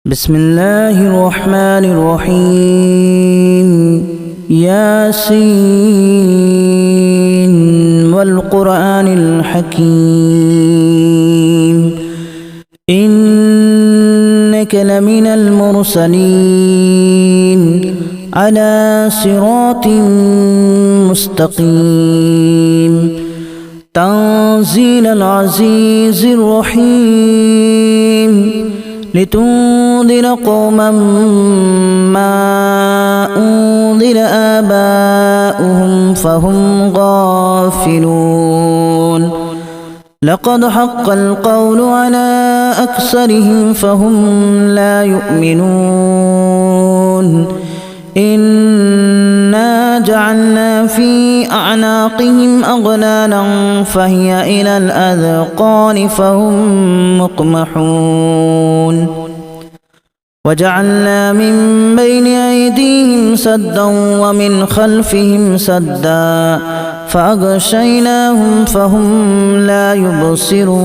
بسم الله الرحمن الرحيم ياسين والقرآن الحكيم إنك لمن المرسلين على صراط مستقيم تنزيل العزيز الرحيم لتنذر قوما ما أنذر آباؤهم فهم غافلون لقد حق القول على أكثرهم فهم لا يؤمنون إنا جعلنا في أعناقهم أغلالا فهي إلى الأذقان فهم مقمحون وجعلنا من بين أيديهم سدا ومن خلفهم سدا فأغشيناهم فهم لا يبصرون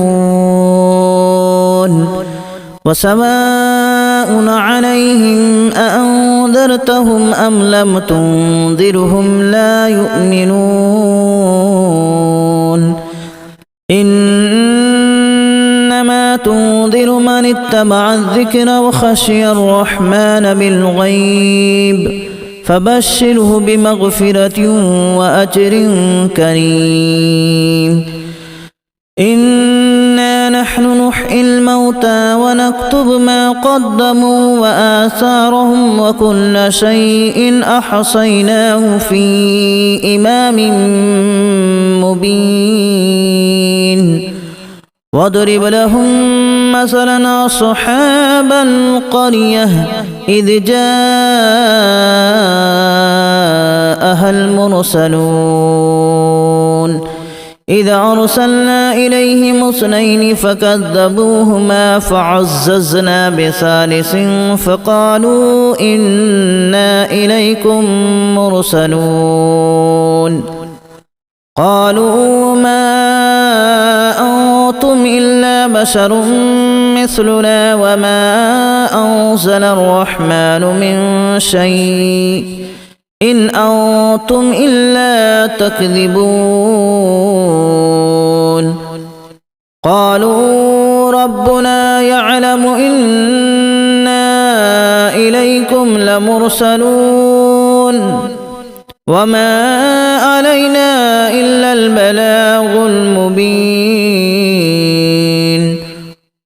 وسواء عليهم أأنذرتهم أم لم تنذرهم لا يؤمنون إنما تنذر من اتبع الذكر وخشي الرحمن بالغيب فبشره بمغفرة وأجر كريم إنا نحن نحيي الموتى ونكتب ما قدموا وآثارهم وكل شيء أحصيناه في إمام مبين واضرب لهم مثلا أصحاب القرية إذ جاءها المرسلون إذا أرسلنا إليهم اثنين فكذبوهما فعززنا بثالث فقالوا إنا إليكم مرسلون قالوا ما أنتم إلا بشر مثلنا وما أنزل الرحمن من شيء إن أنتم إلا تكذبون قالوا ربنا يعلم إنا إليكم لمرسلون وما علينا إلا البلاغ المبين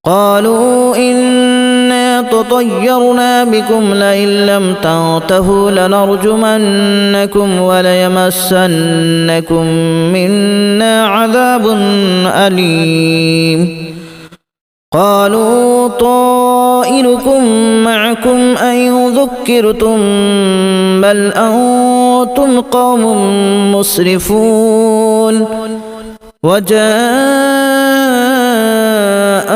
قالوا إنا تطيرنا بكم لئن لم تنتهوا لنرجمنكم وليمسنكم منا عذاب أليم قالوا طائركم معكم أن ذكرتم بل أنتم قوم مسرفون وجاء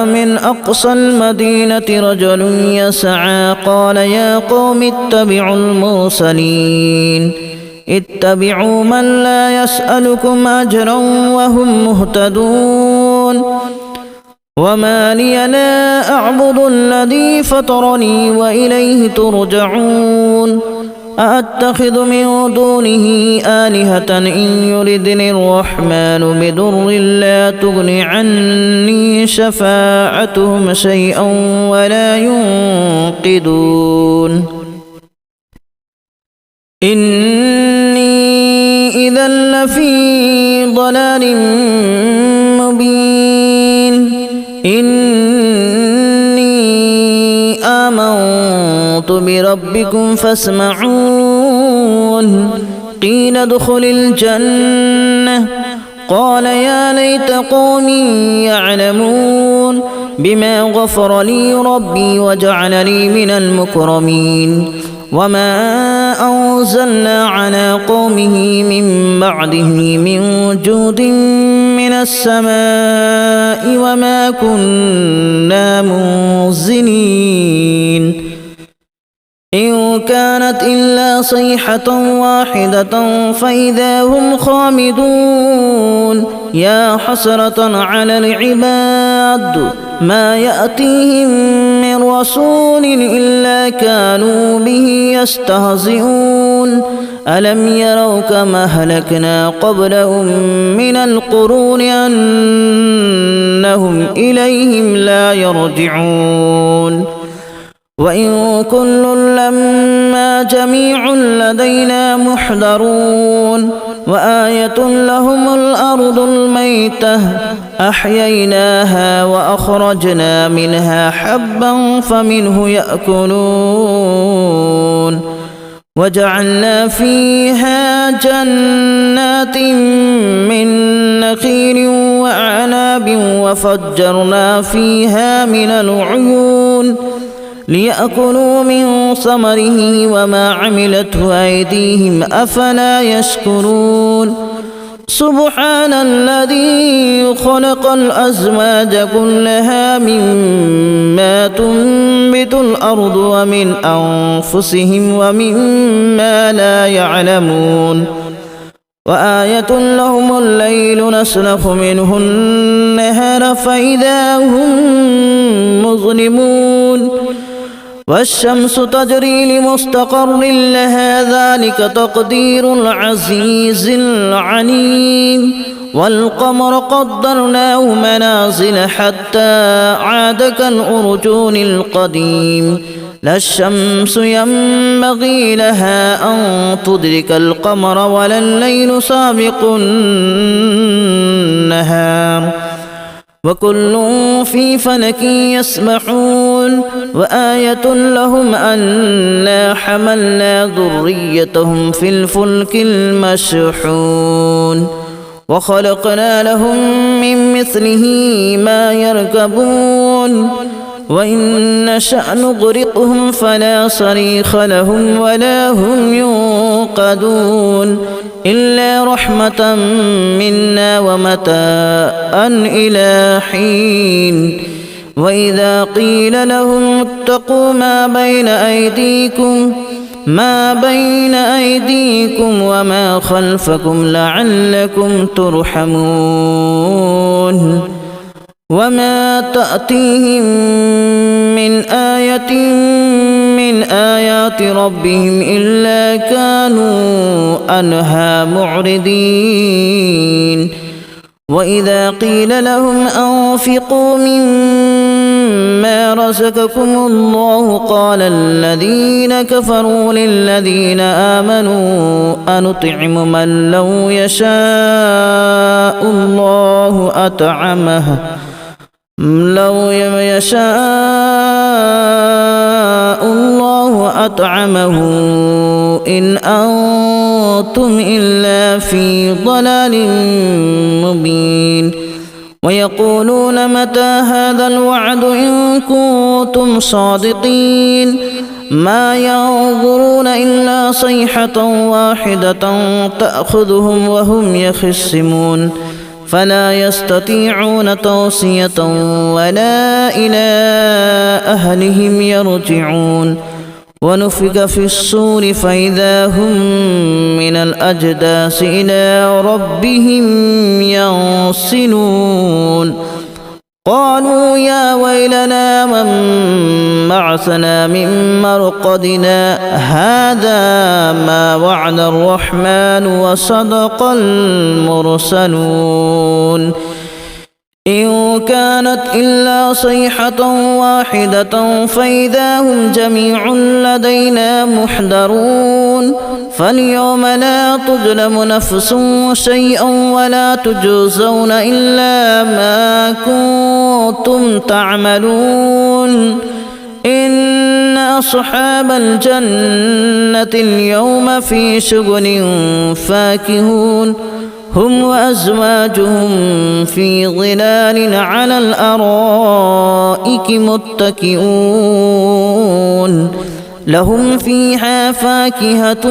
من أقصى المدينة رجل يسعى قال يا قوم اتبعوا المرسلين اتبعوا من لا يسألكم أجرا وهم مهتدون وما لي لا أعبد الذي فطرني وإليه ترجعون أأتخذ من دونه آلهة إن يردني الرحمن بضر لا تغن عني شفاعتهم شيئا ولا ينقذون إني إذا لفي ضلال مبين إني آمنت بربكم فاسمعون قيل ادخل الجنة قال يا ليت قومي يعلمون بما غفر لي ربي وجعلني من المكرمين وما أنزلنا على قومه من بعده من جود من السماء وما كنا منزلين إن كانت إلا صيحة واحدة فإذا هم خامدون يا حسرة على العباد ما يأتيهم من رسول إلا كانوا به يستهزئون ألم يروا كما أهلكنا قبلهم من القرون أنهم إليهم لا يرجعون وإن كل لما جميع لدينا محضرون وآية لهم الأرض الميتة أحييناها وأخرجنا منها حبا فمنه يأكلون وجعلنا فيها جنات من نخيل وأعناب وفجرنا فيها من العيون ليأكلوا من ثمره وما عملته أيديهم أفلا يشكرون سبحان الذي خلق الأزواج كلها مما تنبت الأرض ومن أنفسهم ومما لا يعلمون وآية لهم الليل نسلخ منه النهار فإذا هم مظلمون والشمس تجري لمستقر لها ذلك تقدير العزيز العليم والقمر قدرناه منازل حتى عاد كالأرجون القديم لا الشمس ينبغي لها أن تدرك القمر ولا الليل سابق النهار وكل في فلك يسبحون وآية لهم أنا حملنا ذريتهم في الفلك المشحون وخلقنا لهم من مثله ما يركبون وإن نشأ نغرقهم فلا صريخ لهم ولا هم ينقذون إلا رحمة منا ومتاعا إلى حين وإذا قيل لهم اتقوا ما بين أيديكم وما خلفكم لعلكم ترحمون وما تأتيهم من آية من آيات ربهم إلا كانوا عنها معرضين وإذا قيل لهم أنفقوا مما رزقكم الله قال الذين كفروا للذين آمنوا أنطعم من لو يشاء الله أطعمه إن أنتم إلا في ضلال مبين ويقولون متى هذا الوعد إن كنتم صادقين ما ينظرون إلا صيحة واحدة تأخذهم وهم يخصمون فلا يستطيعون توصية ولا إلى أهلهم يرجعون ونفخ في الصور فإذا هم من الأجداث إلى ربهم ينسلون قالوا يا ويلنا من بعثنا من مرقدنا هذا ما وعد الرحمن وصدق المرسلون إن كانت إلا صيحة واحدة فإذا هم جميع لدينا محضرون فاليوم لا تظلم نفس شيئا ولا تجزون إلا ما كنتم تعملون إن أصحاب الجنة اليوم في شغل فاكهون هم وأزواجهم في ظلال على الأرائك متكئون لهم فيها فاكهة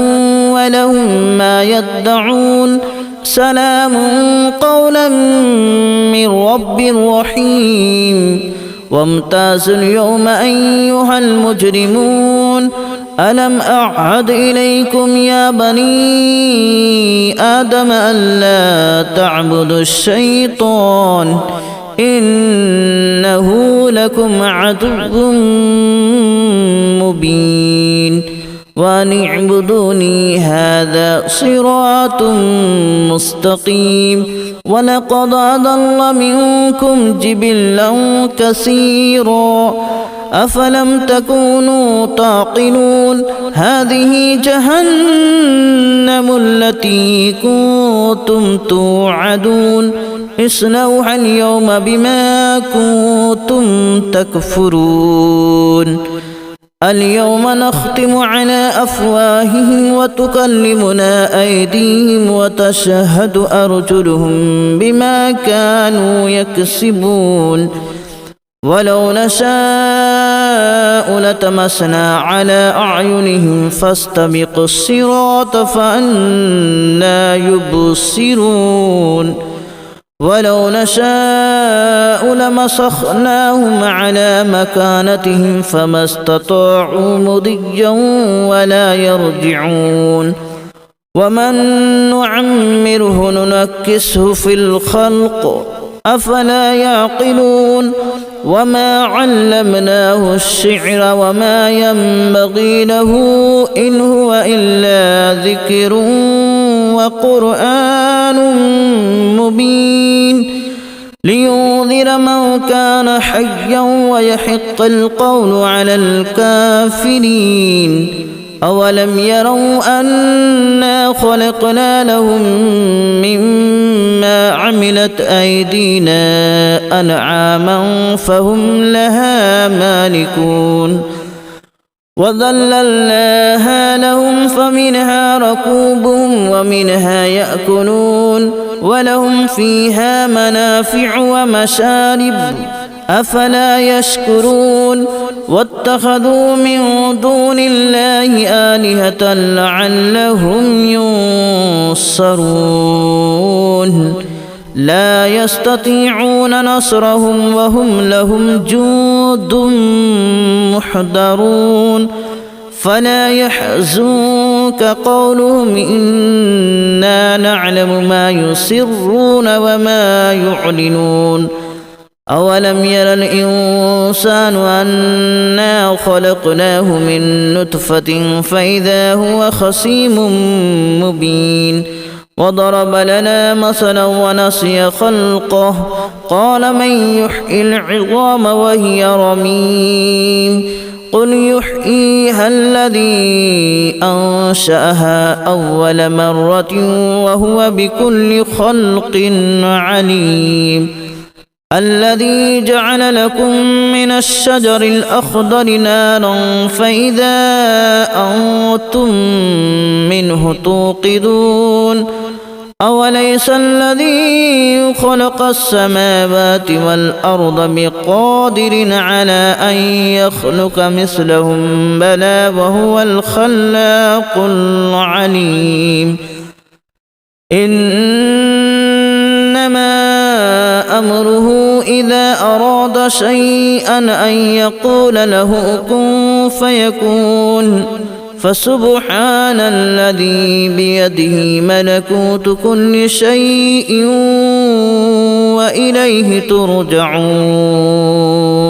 ولهم ما يدعون سلام قولا من رب رحيم وامتازوا اليوم أيها المجرمون ألم أعهد إليكم يا بني آدم ألا تعبدوا الشيطان إنه لكم عدو مبين وأن اعبدوني هذا صراط مستقيم ولقد أضل منكم جبلا كثيرا أفلم تكونوا تعقلون هذه جهنم التي كنتم توعدون اصلوها اليوم بما كنتم تكفرون اليوم نختم على أفواههم وتكلمنا أيديهم وتشهد أرجلهم بما كانوا يكسبون ولو نشاء لتمسنا على أعينهم فاستبقوا الصراط فأنى يبصرون ولو نشاء لمسخناهم على مكانتهم فما استطاعوا مضيا ولا يرجعون ومن نعمره ننكسه في الخلق أفلا يعقلون وما علمناه الشعر وما ينبغي له إن هو إلا ذكر وقرآن مبين لينذر من كان حيا ويحق القول على الكافرين أولم يروا أنا خلقنا لهم مما عملت أيدينا أنعاما فهم لها مالكون وذللناها لهم فمنها ركوبهم ومنها يأكلون ولهم فيها منافع ومشارب أفلا يشكرون واتخذوا من دون الله آلهة لعلهم ينصرون لا يستطيعون نصرهم وهم لهم جند محضرون فلا يحزنك قولهم إنا نعلم ما يسرون وما يعلنون أولم ير الإنسان أنا خلقناه من نطفة فإذا هو خصيم مبين وضرب لنا مثلا ونسي خلقه قال من يحيي العظام وهي رميم قل يحييها الذي أنشأها أول مرة وهو بكل خلق عليم الذي جعل لكم من الشجر الأخضر نارا فإذا أنتم منه توقدون أوليس الذي خلق السماوات والأرض بقادر على أن يخلق مثلهم بلى وهو الخلاق العليم إنما أمره إذا أراد شيئا أن يقول له كن فيكون فسبحان الذي بيده ملكوت كل شيء وإليه ترجعون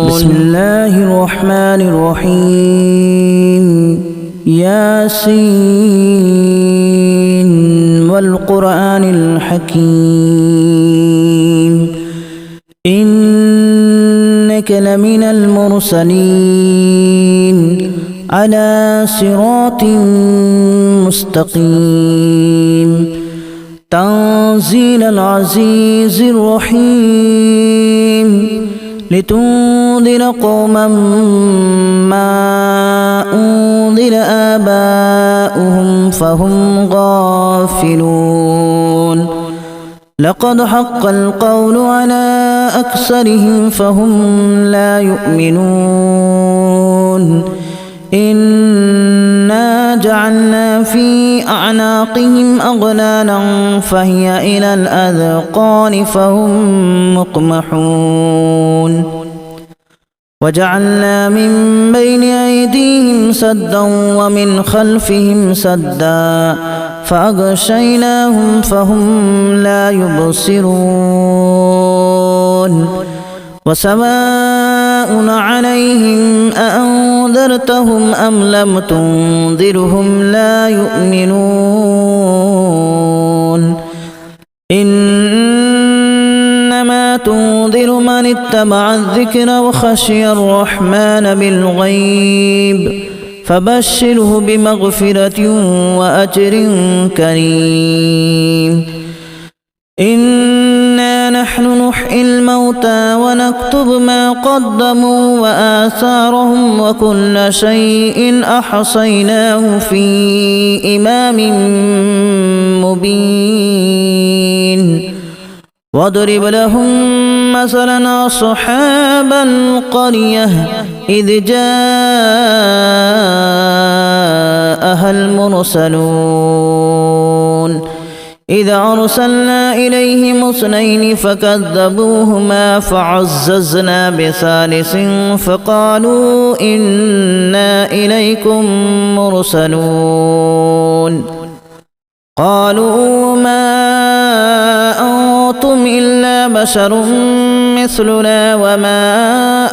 بسم الله الرحمن الرحيم ياسين والقرآن الحكيم إنك لمن المرسلين على صراط مستقيم تنزيل العزيز الرحيم لتنذر قوما ما أنذر آباؤهم فهم غافلون لقد حق القول على أكثرهم فهم لا يؤمنون إنا جعلنا في أعناقهم أغلالا فهي إلى الأذقان فهم مقمحون وجعلنا من بين أيديهم سدا ومن خلفهم سدا فأغشيناهم فهم لا يبصرون وسواء عليهم أأنذرتهم أم لم تنذرهم لا يؤمنون إنما تنذر من اتبع الذكر وخشي الرحمن بالغيب فبشره بمغفرة وأجر كريم إنا نحن نحيي الموتى ونكتب ما قدموا وآثارهم وكل شيء أحصيناه في إمام مبين واضرب لهم مثلا أصحاب القرية إذ جاءها المرسلون إذ أرسلنا إليهم 2 فكذبوهما فعززنا بثالث فقالوا إنا إليكم مرسلون قالوا ما أنتم إلا بشر مثلنا وما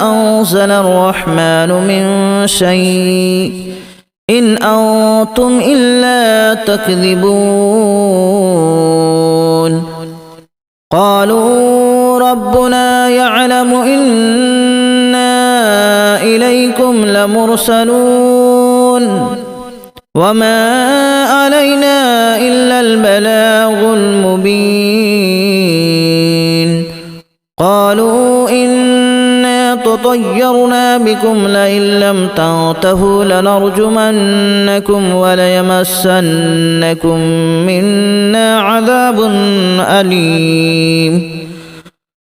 أنزل الرحمن من شيء إن أنتم إلا تكذبون قالوا ربنا يعلم إنا إليكم لمرسلون وما علينا إلا البلاغ المبين قالوا إنا تطيرنا بكم لئن لم تنتهوا لنرجمنكم وليمسنكم منا عذاب أليم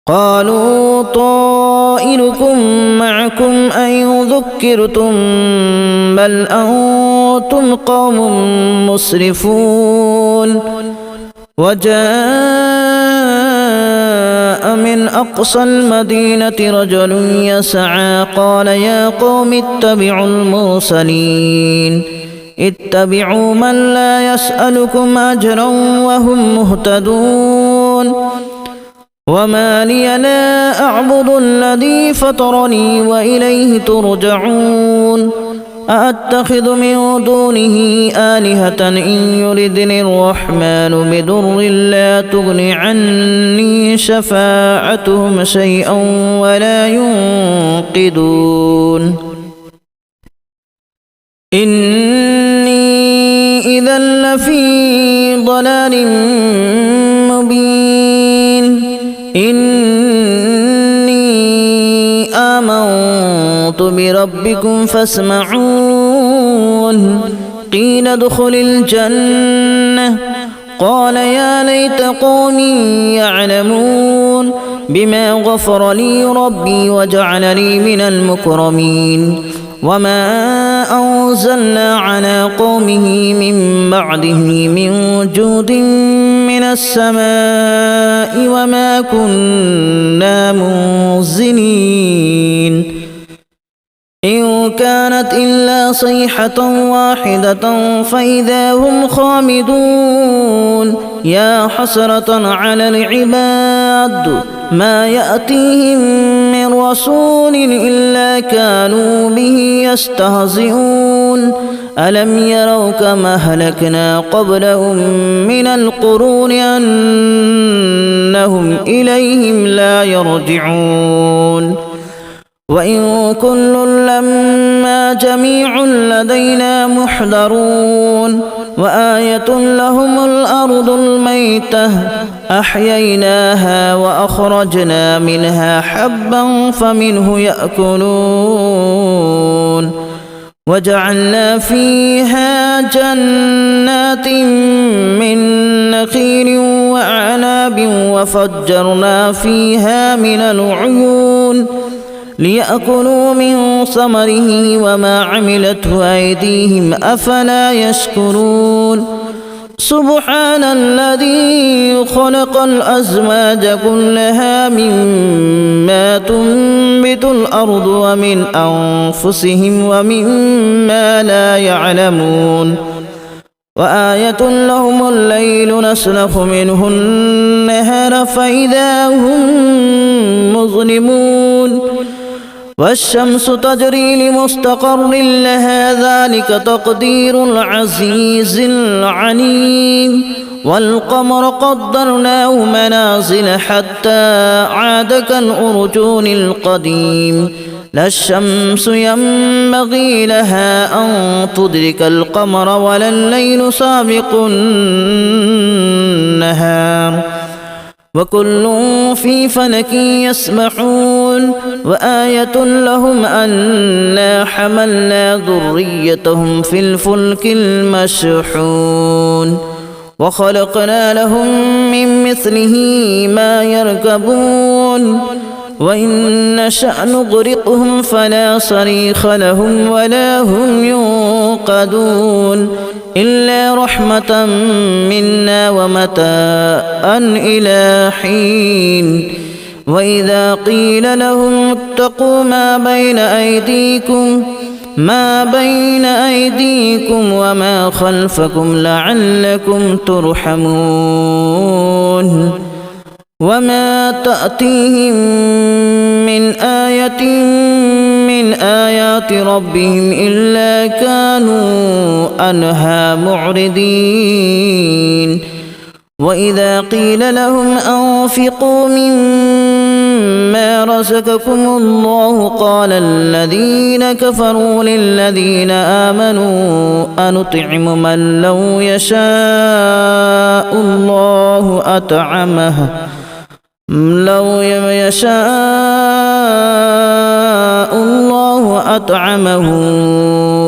قالوا طائركم معكم أن ذكرتم بل أنتم قوم مسرفون وجاء من أقصى المدينة رجل يسعى قال يا قوم اتبعوا المرسلين اتبعوا من لا يسألكم أجرا وهم مهتدون وما لي لا أعبد الذي فطرني وإليه ترجعون أأتخذ من دونه آلهة إن يردني الرحمن بضر لا تغن عني شفاعتهم شيئا ولا ينقذون إني إذا لفي ضلال مبين إني آمنت بربكم فاسمعون قيل ادخل الجنة قال يا ليت قومي يعلمون بما غفر لي ربي وجعلني من المكرمين وما أنزلنا على قومه من بعده من جود من السماء وما كنا منزلين إن كانت إلا صيحة واحدة فإذا هم خامدون يا حسرة على العباد ما يأتيهم من رسول إلا كانوا به يستهزئون ألم يروا كما أهلكنا قبلهم من القرون أنهم إليهم لا يرجعون وإن كل لما جميع لدينا محضرون وآية لهم الأرض الميتة أحييناها وأخرجنا منها حبا فمنه يأكلون وجعلنا فيها جنات من نخيل وأعناب وفجرنا فيها من العيون ليأكلوا من ثمره وما عملته أيديهم أفلا يشكرون سبحان الذي خلق الأزواج كلها مما تنبت الأرض ومن أنفسهم ومما لا يعلمون وآية لهم الليل نسلخ منه النهار فإذا هم مظلمون والشمس تجري لمستقر لها ذلك تقدير العزيز العليم والقمر قدرناه منازل حتى عاد كالأرجون القديم لا الشمس ينبغي لها أن تدرك القمر ولا الليل سابق النهار وكل في فلك يسبحون وآية لهم أنا حملنا ذريتهم في الفلك المشحون وخلقنا لهم من مثله ما يركبون وإن نشأ نغرقهم فلا صريخ لهم ولا هم ينقذون إلا رحمة منا ومتاعا إلى حين وإذا قيل لهم اتقوا ما بين أيديكم وما خلفكم لعلكم ترحمون وما تأتيهم من آية من آيات ربهم إلا كانوا عنها معرضين وإذا قيل لهم أنفقوا مما رزقكم الله قال الذين كفروا للذين آمنوا أنطعم من لو يشاء الله أطعمه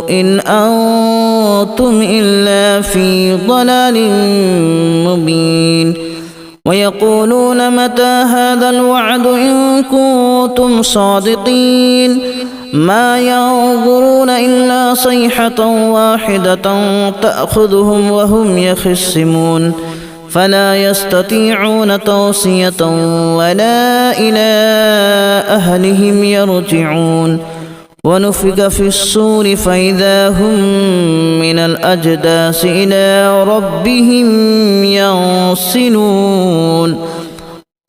إن أنتم إلا في ضلال مبين ويقولون متى هذا الوعد إن كنتم صادقين ما ينظرون إلا صيحة واحدة تأخذهم وهم يخصمون فلا يستطيعون توصية ولا إلى أهلهم يرجعون ونفخ في الصور فإذا هم من الأجداث إلى ربهم ينسلون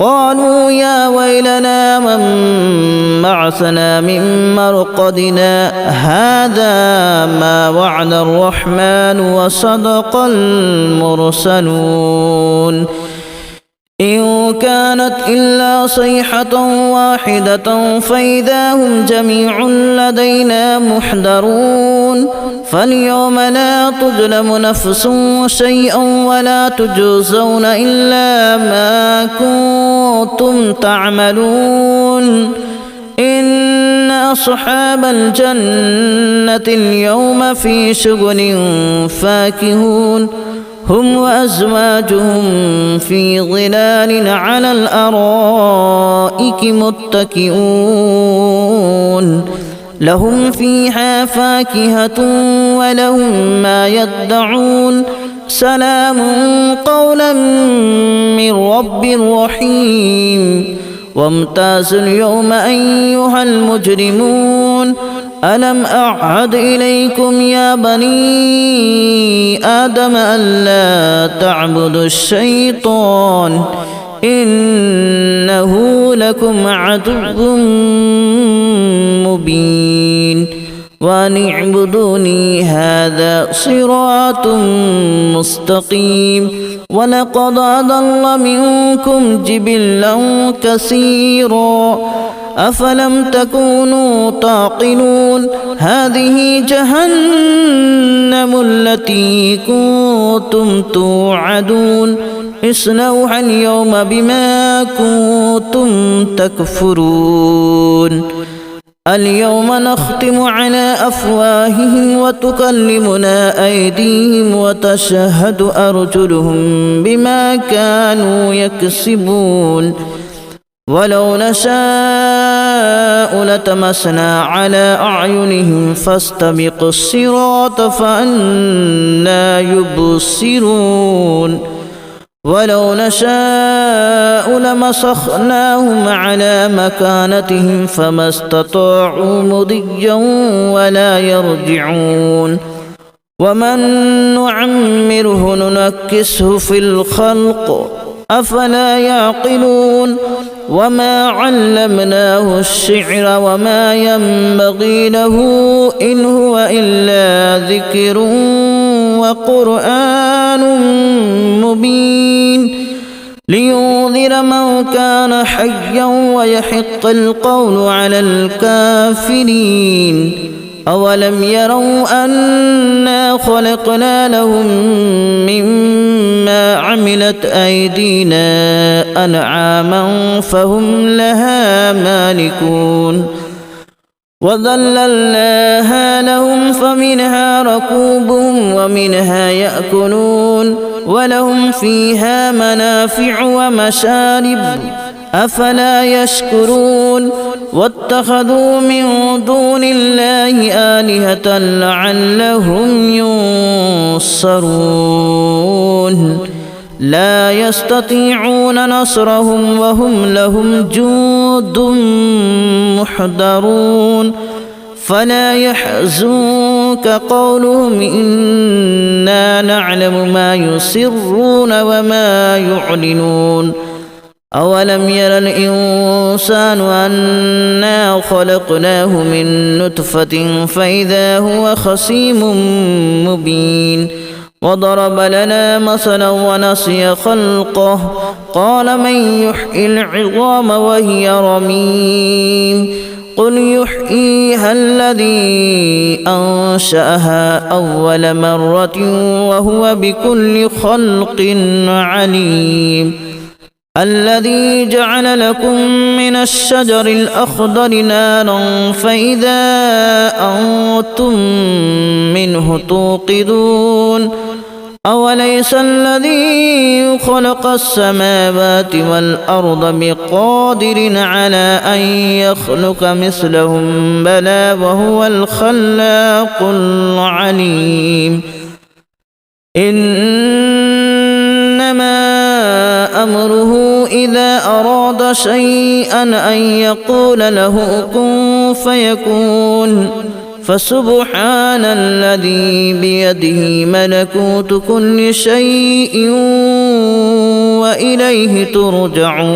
قالوا يا ويلنا من بعثنا من مرقدنا هذا ما وعد الرحمن وصدق المرسلون إن كانت إلا صيحة واحدة فإذا هم جميع لدينا محضرون فاليوم لا تظلم نفس شيئا ولا تجزون إلا ما كنتم تعملون إن أصحاب الجنة اليوم في شغل فاكهون هم وأزواجهم في ظلال على الأرائك متكئون لهم فيها فاكهة ولهم ما يدعون سلام قولا من رب رحيم وامتازوا اليوم أيها المجرمون ألم أعهد إليكم يا بني آدم ألا تعبدوا الشيطان إنه لكم عدو مبين وأن اعبدوني هذا صراط مستقيم ولقد أضل منكم جبلا كثيرا أفلم تكونوا تعقلون هذه جهنم التي كنتم توعدون اصلوها اليوم بما كنتم تكفرون اليوم نختم على أفواههم وتكلمنا أيديهم وتشهد أرجلهم بما كانوا يكسبون ولو نشاء لتمسنا على أعينهم فاستبقوا الصراط فأنى يبصرون ولو نشاء لمسخناهم على مكانتهم فما استطاعوا مضيا ولا يرجعون ومن نعمره ننكسه في الخلق أفلا يعقلون وما علمناه الشعر وما ينبغي له إن هو إلا ذكر وقرآن مبين لينذر من كان حيا ويحق القول على الكافرين أولم يروا أنا خلقنا لهم مما عملت أيدينا أنعاما فهم لها مالكون وذللناها لهم فمنها ركوبهم ومنها يأكلون ولهم فيها منافع ومشارب أفلا يشكرون واتخذوا من دون الله آلهة لعلهم ينصرون لا يستطيعون نصرهم وهم لهم جند محضرون فلا يحزنك قولهم إنا نعلم ما يسرون وما يعلنون أولم ير الإنسان أنا خلقناه من نطفة فإذا هو خصيم مبين وضرب لنا مثلا ونسي خلقه قال من يحيي العظام وهي رميم قل يحييها الذي أنشأها أول مرة وهو بكل خلق عليم الذي جعل لكم من الشجر الأخضر نارا فإذا أنتم منه توقدون أوليس الذي خلق السماوات والأرض بقادر على أن يخلق مثلهم بلى وهو الخلاق العليم إنما أمره إذا أراد شيئا أن يقول له كن فيكون فسبحان الذي بيده ملكوت كل شيء وإليه ترجعون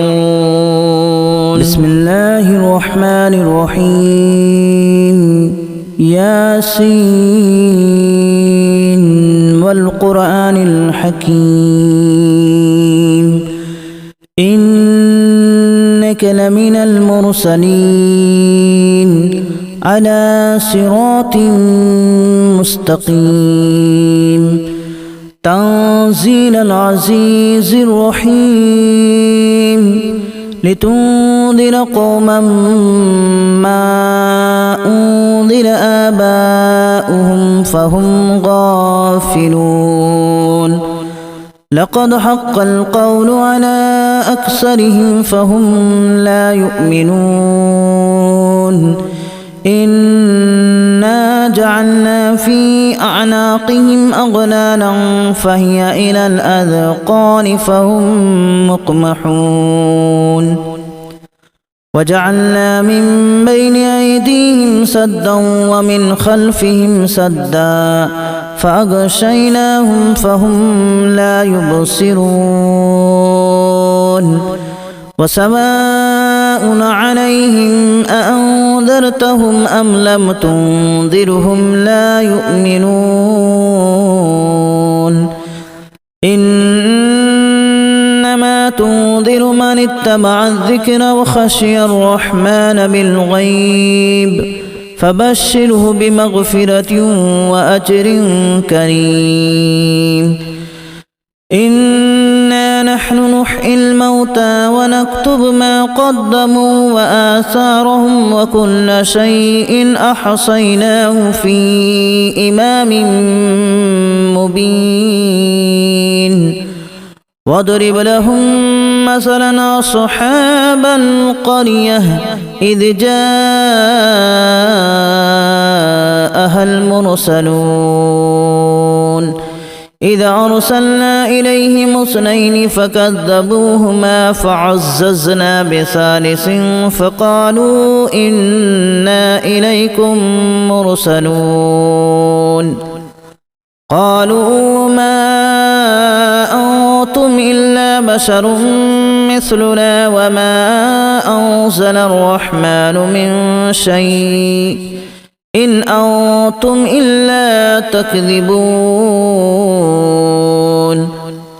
بسم الله الرحمن الرحيم ياسين والقرآن الحكيم إنك لمن المرسلين على صراط مستقيم تنزيل العزيز الرحيم لتنذر قوما ما أنذر آباؤهم فهم غافلون لقد حق القول على أكثرهم فهم لا يؤمنون إنا جعلنا في أعناقهم أغلالا فهي إلى الأذقان فهم مقمحون وجعلنا من بين أيديهم سدا ومن خلفهم سدا فأغشيناهم فهم لا يبصرون وسواء عليهم أأنذرتهم أم لم تنذرهم لا يؤمنون إنما تنذر من اتبع الذكر وخشي الرحمن بالغيب فبشره بمغفرة وأجر كريم إنا نحن نحيي الموتى ونكتب ما قدموا وآثارهم وكل شيء أحصيناه في إمام مبين واضرب لهم مثلا أصحاب القرية إذ جاءها المرسلون إذا أرسلنا إليهم اثنين فكذبوهما فعززنا بثالث فقالوا إنا إليكم مرسلون قالوا بشر مثلنا وما أنزل الرحمن من شيء إن أنتم إلا تكذبون